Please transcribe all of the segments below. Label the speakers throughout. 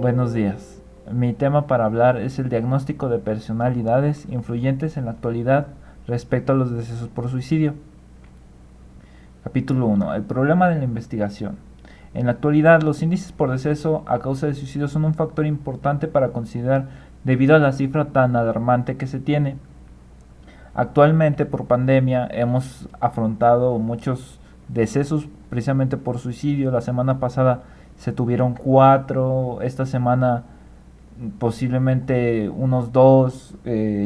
Speaker 1: Buenos días. Mi tema para hablar es el diagnóstico de personalidades influyentes en la actualidad respecto a los decesos por suicidio. Capítulo 1. El problema de la investigación. En la actualidad, los índices por deceso a causa de suicidio son un factor importante para considerar debido a la cifra tan alarmante que se tiene. Actualmente, por pandemia, hemos afrontado muchos decesos precisamente por suicidio. La semana pasada se tuvieron 4, esta semana posiblemente unos 2.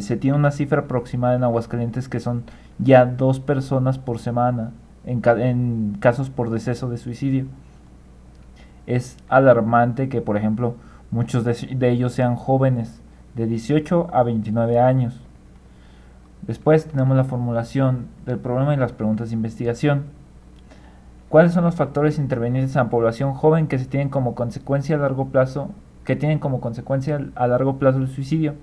Speaker 1: Se tiene una cifra aproximada en Aguascalientes que son ya 2 personas por semana en casos por deceso de suicidio. Es alarmante que, por ejemplo, muchos de ellos sean jóvenes de 18 a 29 años. Después tenemos la formulación del problema y las preguntas de investigación. ¿Cuáles son los factores intervenientes en la población joven que se tienen como consecuencia a largo plazo, que tienen como consecuencia a largo plazo el suicidio?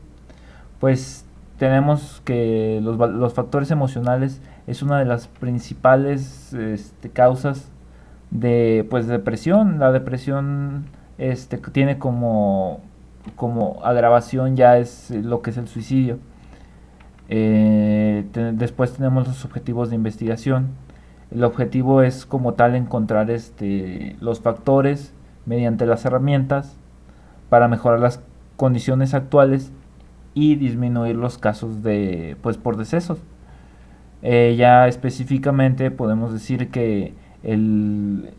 Speaker 1: Pues tenemos que los factores emocionales es una de las principales causas de pues depresión. La depresión tiene como agravación ya es lo que es el suicidio. Después tenemos los objetivos de investigación. El objetivo es como tal encontrar los factores mediante las herramientas para mejorar las condiciones actuales y disminuir los casos de pues por decesos. Ya específicamente podemos decir que el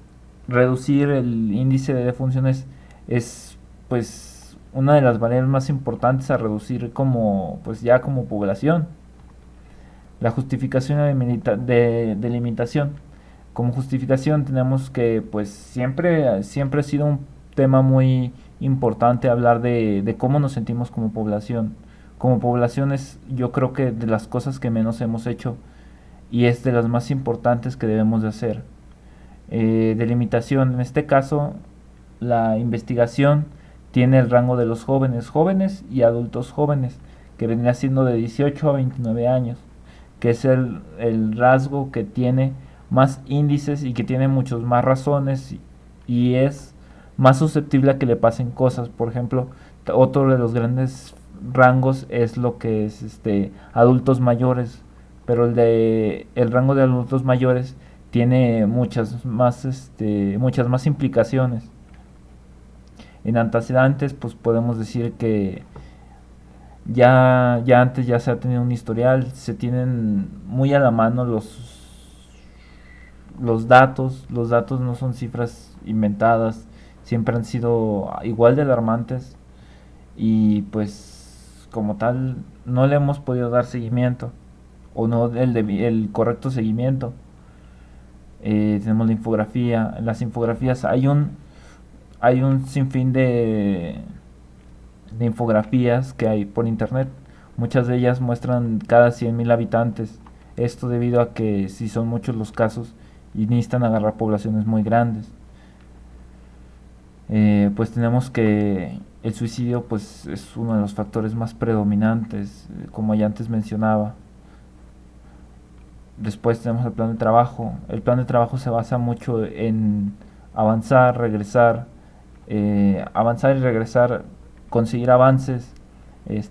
Speaker 1: reducir el índice de defunciones es pues una de las variables más importantes a reducir como pues ya como población. La justificación de limitación. Como justificación tenemos que pues siempre ha sido un tema muy importante hablar de cómo nos sentimos como población. Como población es yo creo que de las cosas que menos hemos hecho y es de las más importantes que debemos de hacer. Delimitación, en este caso la investigación tiene el rango de los jóvenes y adultos jóvenes, que vendría siendo de 18 a 29 años, que es el rasgo que tiene más índices y que tiene muchos más razones y es más susceptible a que le pasen cosas. Por ejemplo, otro de los grandes rangos es lo que es adultos mayores, pero el rango de adultos mayores tiene muchas más implicaciones. En antecedentes pues podemos decir que ya antes ya se ha tenido un historial, se tienen muy a la mano los datos no son cifras inventadas, siempre han sido igual de alarmantes y pues como tal no le hemos podido dar seguimiento o no el correcto seguimiento. Tenemos la infografía, en las infografías hay un sinfín de infografías que hay por internet. Muchas de ellas muestran cada 100.000 habitantes. Esto debido a que si son muchos los casos y necesitan agarrar poblaciones muy grandes. Pues tenemos que el suicidio pues es uno de los factores más predominantes, como ya antes mencionaba. Después tenemos el plan de trabajo. El plan de trabajo se basa mucho en avanzar, regresar, avanzar y regresar, conseguir avances,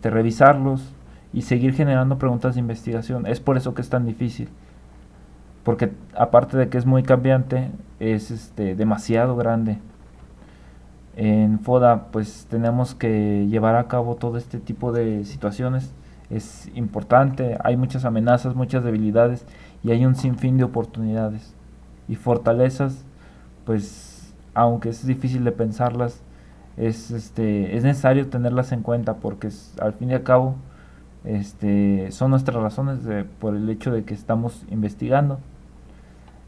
Speaker 1: revisarlos y seguir generando preguntas de investigación. Es por eso que es tan difícil, porque aparte de que es muy cambiante, es demasiado grande. En FODA pues tenemos que llevar a cabo todo este tipo de situaciones. Es importante, hay muchas amenazas, muchas debilidades y hay un sinfín de oportunidades y fortalezas, pues aunque es difícil de pensarlas, es necesario tenerlas en cuenta porque al fin y al cabo son nuestras razones por el hecho de que estamos investigando.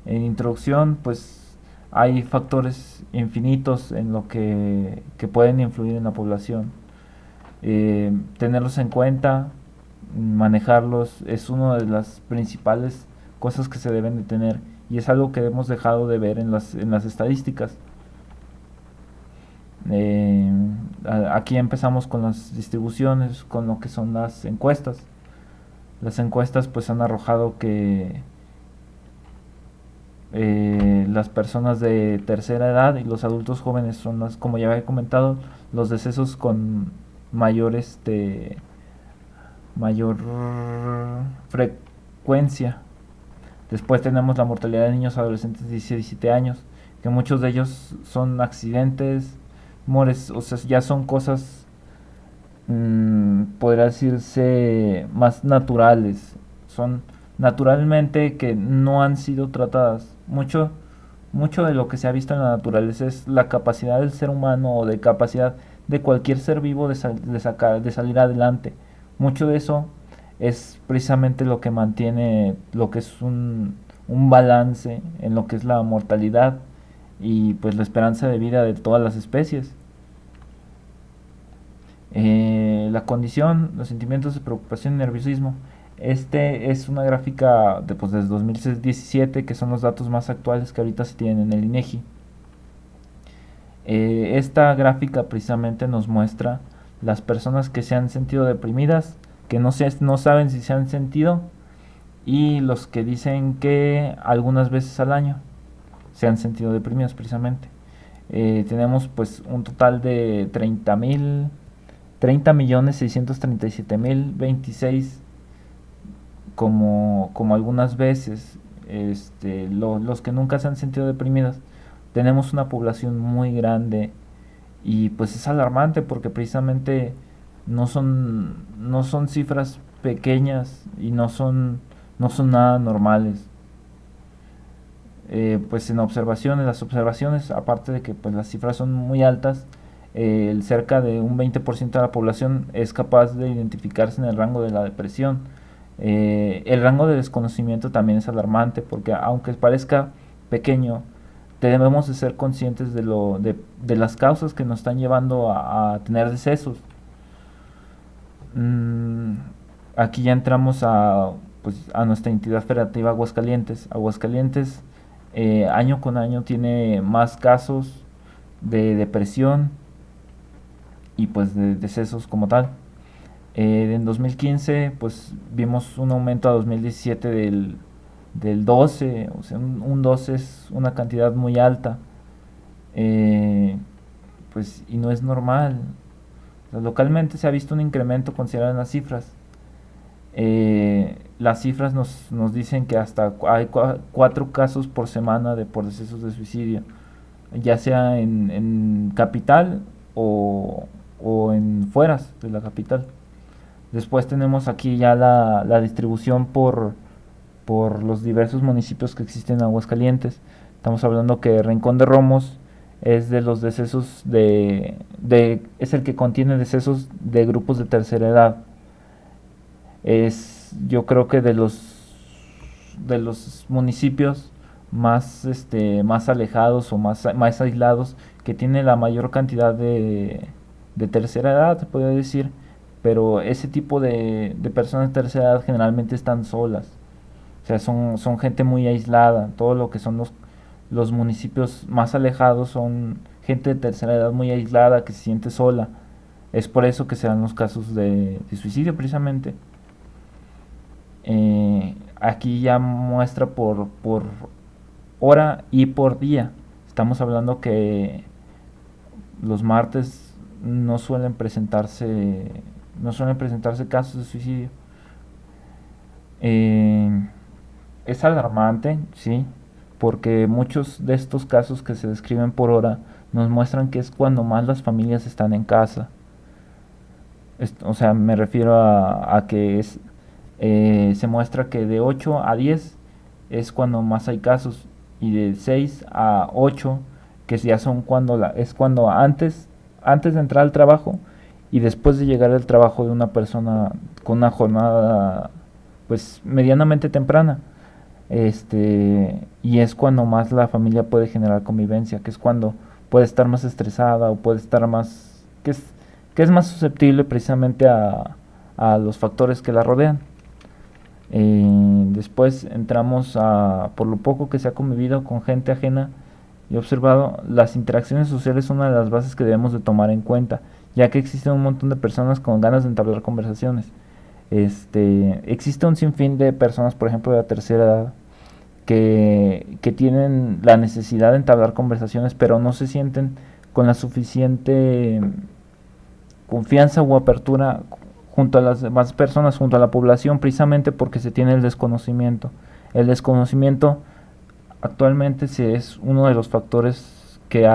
Speaker 1: En introducción, pues hay factores infinitos en lo que pueden influir en la población. Tenerlos en cuenta, manejarlos, es una de las principales cosas que se deben de tener y es algo que hemos dejado de ver en las estadísticas. Eh, Aquí empezamos con las distribuciones, con lo que son las encuestas. Las encuestas pues han arrojado que las personas de tercera edad y los adultos jóvenes son como ya he comentado, los decesos con mayor mayor frecuencia. Después tenemos la mortalidad de niños adolescentes de 16 a 17 años, que muchos de ellos son accidentes, mores, o sea, ya son cosas, podría decirse, más naturales. Son naturalmente que no han sido tratadas. Mucho de lo que se ha visto en la naturaleza es la capacidad del ser humano o de capacidad de cualquier ser vivo de salir adelante. Mucho de eso es precisamente lo que mantiene lo que es un balance en lo que es la mortalidad y pues la esperanza de vida de todas las especies. La condición, los sentimientos de preocupación y nerviosismo. Este es una gráfica de, pues, desde 2017, que son los datos más actuales que ahorita se tienen en el INEGI. Esta gráfica precisamente nos muestra las personas que se han sentido deprimidas, que no saben si se han sentido, y los que dicen que algunas veces al año se han sentido deprimidos precisamente. Tenemos pues un total de 30.637.026 como algunas veces los que nunca se han sentido deprimidos. Tenemos una población muy grande y pues es alarmante porque precisamente no son cifras pequeñas y no son nada normales. Pues en las observaciones, aparte de que pues las cifras son muy altas, cerca de un 20% de la población es capaz de identificarse en el rango de la depresión. El rango de desconocimiento también es alarmante porque aunque parezca pequeño, debemos de ser conscientes de las causas que nos están llevando a tener decesos. Mm, Aquí ya entramos a nuestra entidad federativa Aguascalientes. Aguascalientes año con año tiene más casos de depresión y pues de decesos como tal. En 2015 pues vimos un aumento a 2017 del 12, o sea, un 12 es una cantidad muy alta, pues y no es normal. O sea, localmente se ha visto un incremento considerado en las cifras. Las cifras nos dicen que hasta hay 4 casos por semana por decesos de suicidio, ya sea en capital o en fueras de la capital. Después tenemos aquí ya la distribución por los diversos municipios que existen en Aguascalientes. Estamos hablando que Rincón de Romos es de los decesos es el que contiene decesos de grupos de tercera edad. Es, yo creo que de los municipios más alejados o más aislados, que tiene la mayor cantidad de tercera edad, se podría decir, pero ese tipo de personas de tercera edad generalmente están solas, o sea, son gente muy aislada. Todo lo que son los municipios más alejados son gente de tercera edad muy aislada que se siente sola. Es por eso que se dan los casos de suicidio precisamente. Aquí ya muestra por hora y por día. Estamos hablando que los martes no suelen presentarse casos de suicidio. Eh, es alarmante, sí, porque muchos de estos casos que se describen por hora nos muestran que es cuando más las familias están en casa. O sea, me refiero a que se muestra que de 8 a 10 es cuando más hay casos, y de 6 a 8 que ya son es cuando antes de entrar al trabajo y después de llegar al trabajo de una persona con una jornada pues medianamente temprana. Y es cuando más la familia puede generar convivencia, que es cuando puede estar más estresada o puede estar más que es más susceptible precisamente a los factores que la rodean. Después entramos por lo poco que se ha convivido con gente ajena y observado, las interacciones sociales son una de las bases que debemos de tomar en cuenta, ya que existen un montón de personas con ganas de entablar conversaciones. Existe un sinfín de personas, por ejemplo, de la tercera edad, que tienen la necesidad de entablar conversaciones, pero no se sienten con la suficiente confianza o apertura junto a las demás personas, junto a la población, precisamente porque se tiene el desconocimiento. El desconocimiento actualmente sí es uno de los factores que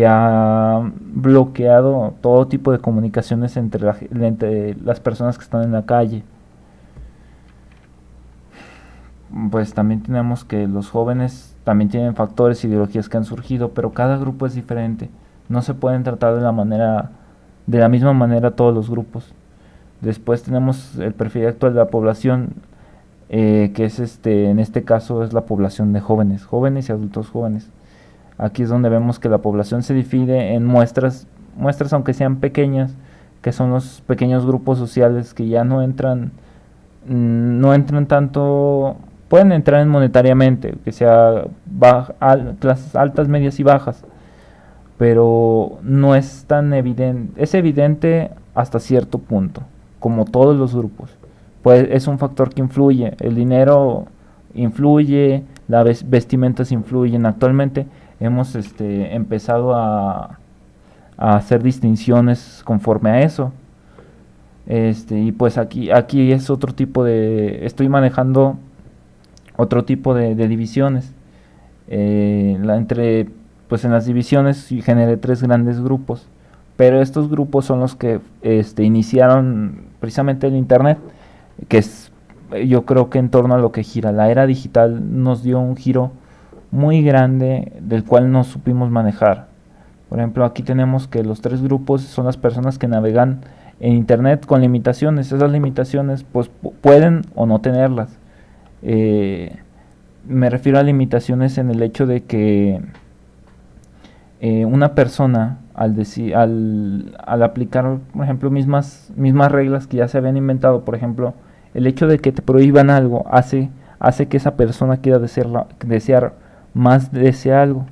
Speaker 1: ha bloqueado todo tipo de comunicaciones entre las personas que están en la calle. Pues también tenemos que los jóvenes también tienen factores, ideologías que han surgido, pero cada grupo es diferente. No se pueden tratar de la misma manera todos los grupos. Después tenemos el perfil actual de la población, que es en este caso es la población de jóvenes, jóvenes y adultos jóvenes. Aquí es donde vemos que la población se divide en muestras aunque sean pequeñas, que son los pequeños grupos sociales que ya no entran tanto, pueden entrar en monetariamente, que sea clases altas, medias y bajas, pero no es tan evidente, es evidente hasta cierto punto, como todos los grupos. Pues es un factor que influye, el dinero influye, las vestimentas influyen. Actualmente hemos empezado a hacer distinciones conforme a eso. Y pues aquí es otro tipo estoy manejando otro tipo de divisiones. Pues en las divisiones generé 3 grandes grupos, pero estos grupos son los que iniciaron precisamente el internet, que es, yo creo que en torno a lo que gira la era digital nos dio un giro muy grande del cual no supimos manejar. Por ejemplo, aquí tenemos que los 3 grupos son las personas que navegan en internet con limitaciones. Esas limitaciones pues pueden o no tenerlas. Me refiero a limitaciones en el hecho de que una persona al aplicar, por ejemplo, mismas reglas que ya se habían inventado, por ejemplo, el hecho de que te prohíban algo hace que esa persona quiera desear más de ese algo.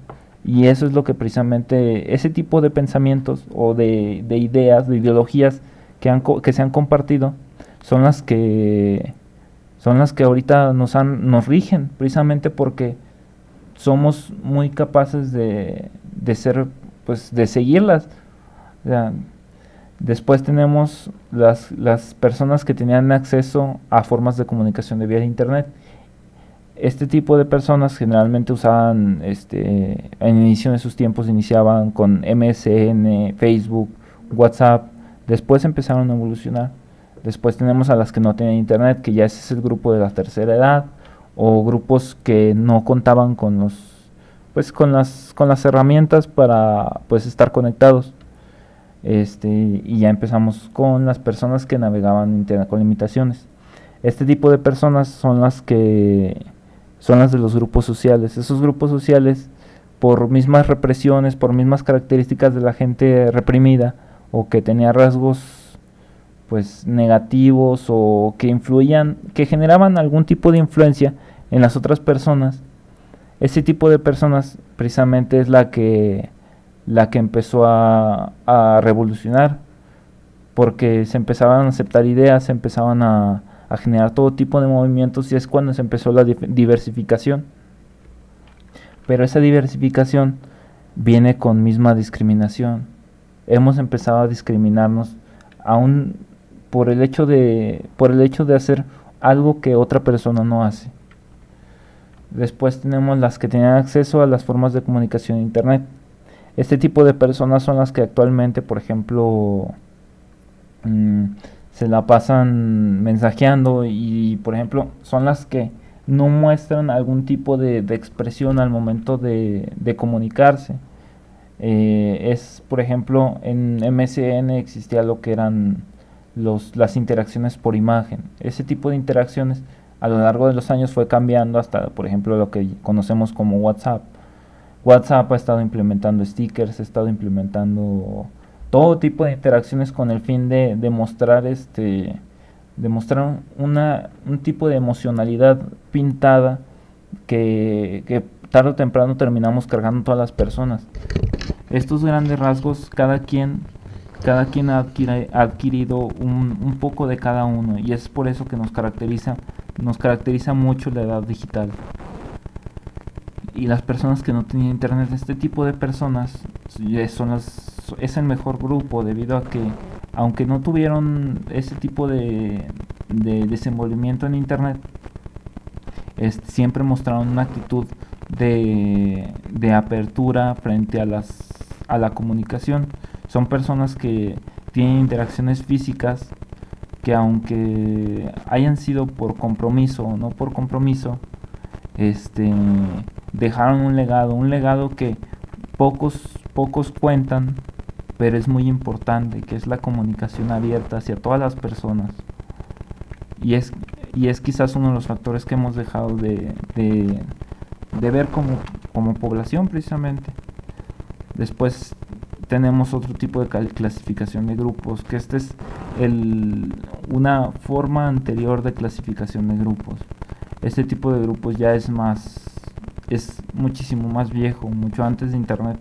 Speaker 1: Y eso es lo que precisamente, ese tipo de pensamientos o de ideas, de ideologías que se han compartido, son las que ahorita nos rigen, precisamente porque somos muy capaces de ser, pues de seguirlas. O sea, después tenemos las personas que tenían acceso a formas de comunicación de vía internet. Este tipo de personas generalmente usaban, en inicio de sus tiempos iniciaban con MSN, Facebook, WhatsApp. Después empezaron a evolucionar. Después tenemos a las que no tenían internet, que ya ese es el grupo de la tercera edad, o grupos que no contaban con con las herramientas para pues estar conectados. Y ya empezamos con las personas que navegaban internet con limitaciones. Este tipo de personas son las de los grupos sociales. Esos grupos sociales, por mismas represiones, por mismas características de la gente reprimida o que tenía rasgos pues negativos o que generaban algún tipo de influencia en las otras personas, ese tipo de personas precisamente es la que empezó a revolucionar, porque se empezaban a aceptar ideas, se empezaban a generar todo tipo de movimientos, y es cuando se empezó la diversificación. Pero esa diversificación viene con misma discriminación. Hemos empezado a discriminarnos aún por el hecho de hacer algo que otra persona no hace. Después tenemos las que tienen acceso a las formas de comunicación en internet. Este tipo de personas son las que actualmente, por ejemplo, se la pasan mensajeando y, por ejemplo, son las que no muestran algún tipo de expresión al momento de comunicarse. Por ejemplo, en MSN existía lo que eran las interacciones por imagen. Ese tipo de interacciones a lo largo de los años fue cambiando hasta, por ejemplo, lo que conocemos como WhatsApp. WhatsApp ha estado implementando stickers, ha estado implementando todo tipo de interacciones con el fin de demostrar un tipo de emocionalidad pintada que tarde o temprano terminamos cargando todas las personas. Estos grandes rasgos, cada quien ha adquirido un poco de cada uno, y es por eso que nos caracteriza mucho la edad digital. y las personas que no tenían internet. Este tipo de personas es el mejor grupo, debido a que aunque no tuvieron ese tipo de desenvolvimiento en internet, siempre mostraron una actitud de apertura frente a la comunicación. Son personas que tienen interacciones físicas que, aunque hayan sido por compromiso o no por compromiso, dejaron un legado que pocos cuentan, pero es muy importante, que es la comunicación abierta hacia todas las personas. Y es quizás uno de los factores que hemos dejado de ver como población, precisamente. Después tenemos otro tipo de clasificación de grupos, que es una forma anterior de clasificación de grupos. Este tipo de grupos ya es muchísimo más viejo. Mucho antes de internet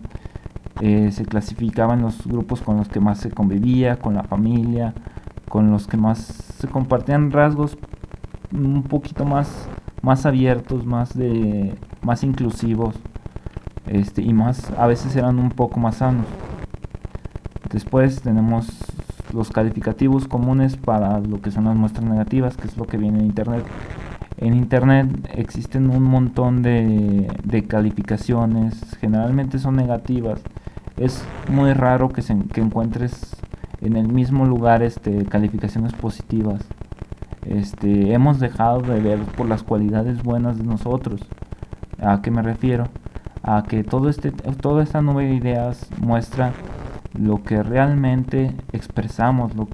Speaker 1: se clasificaban los grupos con los que más se convivía, con la familia, con los que más se compartían rasgos un poquito más abiertos, más inclusivos, y a veces eran un poco más sanos. Después tenemos los calificativos comunes para lo que son las muestras negativas, que es lo que viene en internet. En internet existen un montón de calificaciones, generalmente son negativas. Es muy raro que encuentres en el mismo lugar calificaciones positivas. Hemos dejado de ver por las cualidades buenas de nosotros. ¿A qué me refiero? A que toda esta nube de ideas muestra lo que realmente expresamos, lo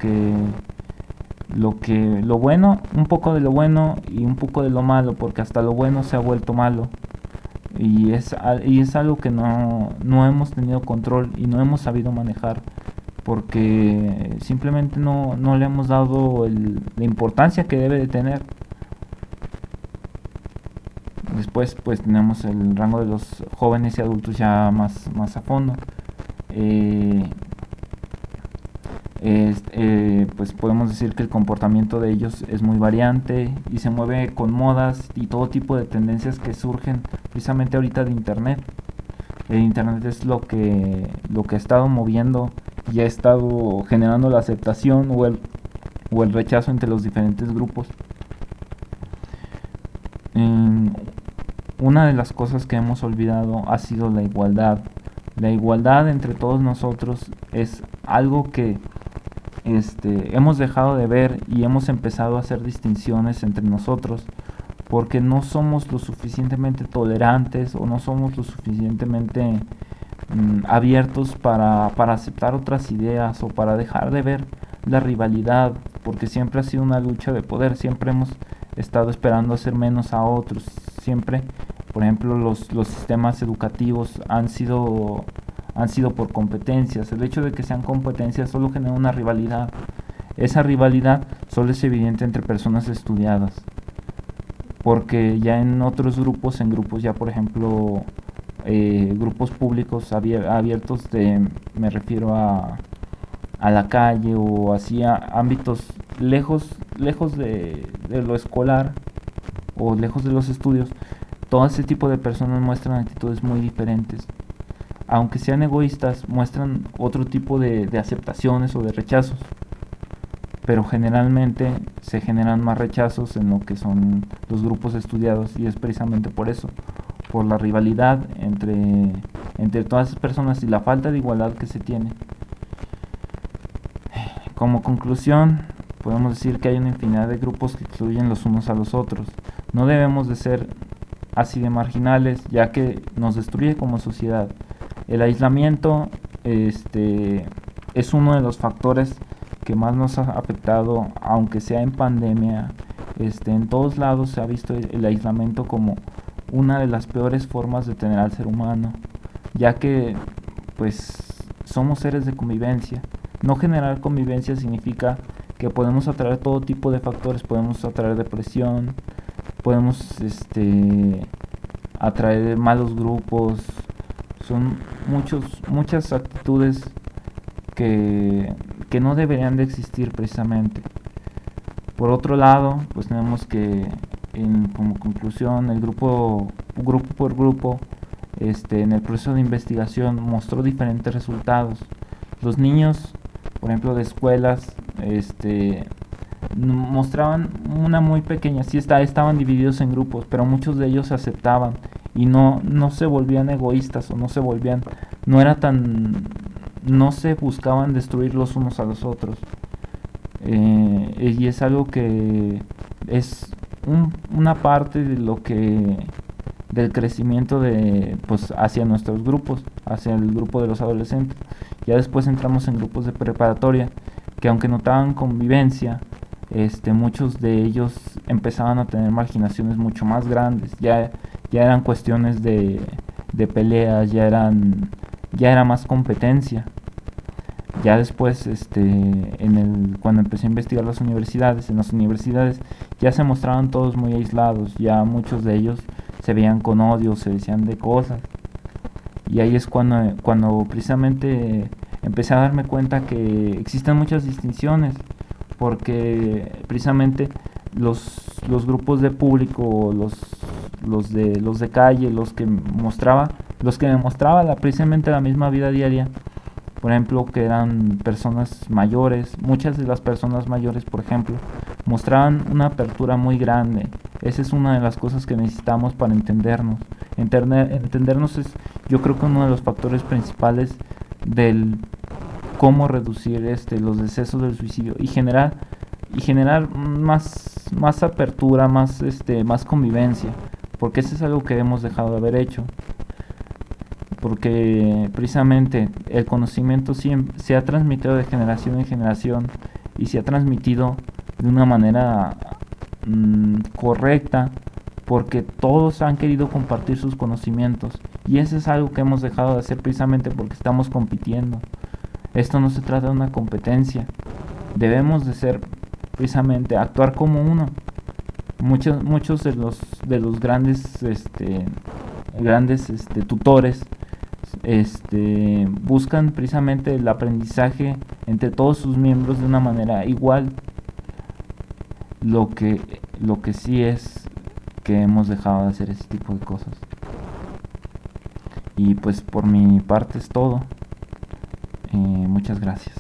Speaker 1: bueno, un poco de lo bueno y un poco de lo malo, porque hasta lo bueno se ha vuelto malo. Y es algo que no hemos tenido control y no hemos sabido manejar, porque simplemente no le hemos dado la importancia que debe de tener. Después pues tenemos el rango de los jóvenes y adultos ya más a fondo. Pues podemos decir que el comportamiento de ellos es muy variante y se mueve con modas y todo tipo de tendencias que surgen precisamente ahorita de internet. El internet es lo que ha estado moviendo y ha estado generando la aceptación o el rechazo entre los diferentes grupos. Una de las cosas que hemos olvidado ha sido la igualdad. La igualdad entre todos nosotros es algo que hemos dejado de ver y hemos empezado a hacer distinciones entre nosotros porque no somos lo suficientemente tolerantes o no somos lo suficientemente abiertos para aceptar otras ideas o para dejar de ver la rivalidad, porque siempre ha sido una lucha de poder, siempre hemos estado esperando hacer menos a otros, siempre, por ejemplo, los sistemas educativos han sido por competencias. El hecho de que sean competencias solo genera una rivalidad. Esa rivalidad solo es evidente entre personas estudiadas, porque ya en otros grupos, ya por ejemplo grupos públicos abiertos, me refiero a la calle o hacia ámbitos lejos de lo escolar o lejos de los estudios, todo ese tipo de personas muestran actitudes muy diferentes. Aunque sean egoístas, muestran otro tipo de aceptaciones o de rechazos, pero generalmente se generan más rechazos en lo que son los grupos estudiados, y es precisamente por eso, por la rivalidad entre todas esas personas y la falta de igualdad que se tiene. Como conclusión, podemos decir que hay una infinidad de grupos que excluyen los unos a los otros. No debemos de ser así de marginales, ya que nos destruye como sociedad. El aislamiento es uno de los factores que más nos ha afectado, aunque sea en pandemia. En todos lados se ha visto el aislamiento como una de las peores formas de tener al ser humano, ya que pues somos seres de convivencia. No generar convivencia significa que podemos atraer todo tipo de factores, podemos atraer depresión, podemos atraer malos grupos. Son muchas actitudes que no deberían de existir precisamente. Por otro lado, pues tenemos que como conclusión, el grupo por grupo en el proceso de investigación mostró diferentes resultados. Los niños, por ejemplo, de escuelas, mostraban una muy pequeña, sí estaban divididos en grupos, pero muchos de ellos se aceptaban y no se volvían egoístas, o no era tan, no se buscaban destruir los unos a los otros. Y es algo que es una parte de lo que del crecimiento pues hacia nuestros grupos, hacia el grupo de los adolescentes. Ya después entramos en grupos de preparatoria que, aunque notaban convivencia, muchos de ellos empezaban a tener marginaciones mucho más grandes. Ya eran cuestiones de peleas, ya era más competencia. Ya después, cuando empecé a investigar en las universidades ya se mostraban todos muy aislados, ya muchos de ellos se veían con odio, se decían de cosas. Y ahí es cuando precisamente empecé a darme cuenta que existen muchas distinciones, porque precisamente los grupos de público, los de calle, los que me mostraba precisamente la misma vida diaria, por ejemplo, que eran personas mayores. Muchas de las personas mayores, por ejemplo, mostraban una apertura muy grande. Esa es una de las cosas que necesitamos para entendernos. Entendernos es, yo creo, que uno de los factores principales del cómo reducir los decesos del suicidio y generar más apertura, más convivencia, porque eso es algo que hemos dejado de haber hecho. Porque precisamente el conocimiento se ha transmitido de generación en generación y se ha transmitido de una manera correcta, porque todos han querido compartir sus conocimientos, y eso es algo que hemos dejado de hacer precisamente porque estamos compitiendo. Esto no se trata de una competencia, debemos de ser precisamente actuar como uno. Muchos de los grandes tutores buscan precisamente el aprendizaje entre todos sus miembros de una manera igual. Lo que sí es que hemos dejado de hacer ese tipo de cosas. Y pues por mi parte es todo. Muchas gracias.